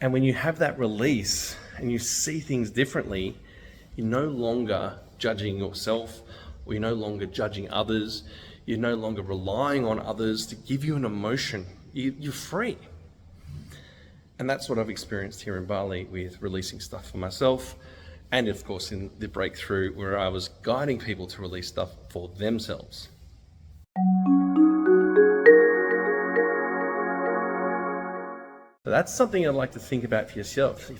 And when you have that release and you see things differently, you're no longer judging yourself, or you're no longer judging others. You're no longer relying on others to give you an emotion. You're free. And that's what I've experienced here in Bali with releasing stuff for myself. And of course in the breakthrough where I was guiding people to release stuff for themselves. So that's something I'd like to think about for yourself.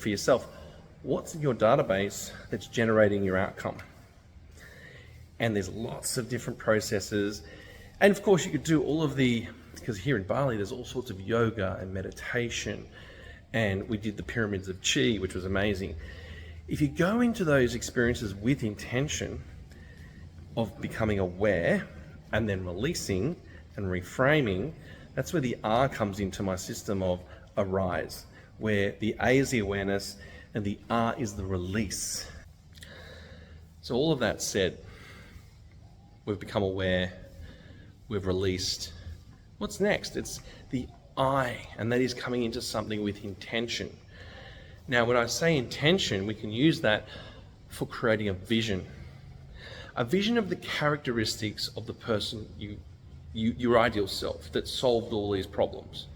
What's in your database that's generating your outcome? And there's lots of different processes. And of course you could do all of because here in Bali, there's all sorts of yoga and meditation. And we did the pyramids of chi, which was amazing. If you go into those experiences with intention of becoming aware and then releasing and reframing, that's where the R comes into my system of arise, where the A is the awareness and the R is the release. So all of that said, we've become aware, we've released. What's next? It's the I, and that is coming into something with intention. Now, when I say intention, we can use that for creating a vision of the characteristics of the person, your ideal self that solved all these problems.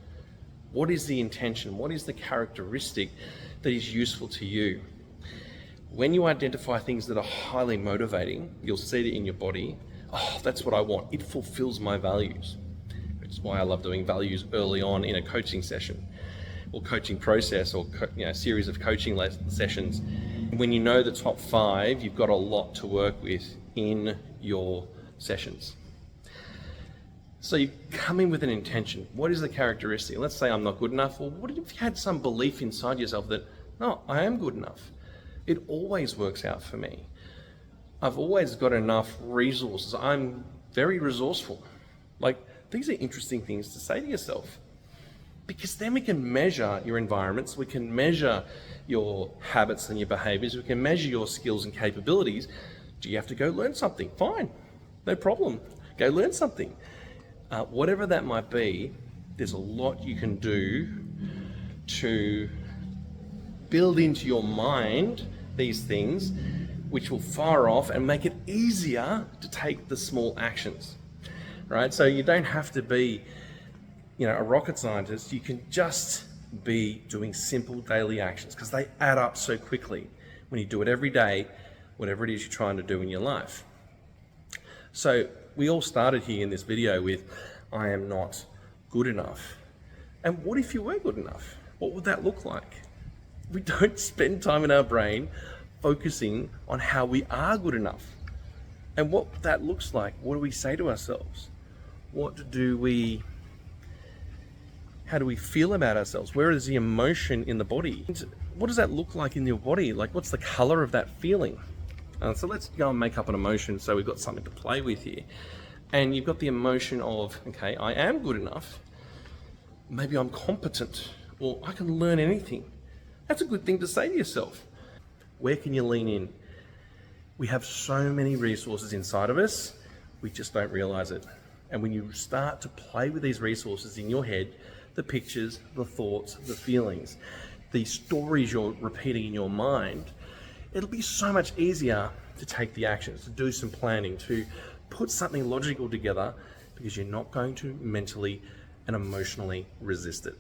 What is the intention? What is the characteristic that is useful to you? When you identify things that are highly motivating, you'll see it in your body. Oh, that's what I want. It fulfills my values. Which is why I love doing values early on in a coaching session or coaching process or series of coaching sessions. When you know the top 5, you've got a lot to work with in your sessions. So you come in with an intention. What is the characteristic? Let's say I'm not good enough. Well, what if you had some belief inside yourself that, no, I am good enough. It always works out for me. I've always got enough resources. I'm very resourceful. These are interesting things to say to yourself, because then we can measure your environments. We can measure your habits and your behaviors. We can measure your skills and capabilities. Do you have to go learn something? Fine, no problem. Go learn something. Whatever that might be, there's a lot you can do to build into your mind these things which will fire off and make it easier to take the small actions, right? So you don't have to be, a rocket scientist. You can just be doing simple daily actions because they add up so quickly when you do it every day, whatever it is you're trying to do in your life. So we all started here in this video with, I am not good enough. And what if you were good enough? What would that look like? We don't spend time in our brain focusing on how we are good enough and what that looks like. What do we say to ourselves? How do we feel about ourselves? Where is the emotion in the body? What does that look like in your body? What's the color of that feeling? So let's go and make up an emotion so we've got something to play with here. And you've got the emotion of, okay, I am good enough. Maybe I'm competent, or I can learn anything. That's a good thing to say to yourself. Where can you lean in? We have so many resources inside of us, we just don't realize it. And when you start to play with these resources in your head, the pictures, the thoughts, the feelings, the stories you're repeating in your mind, it'll be so much easier to take the actions, to do some planning, to put something logical together, because you're not going to mentally and emotionally resist it.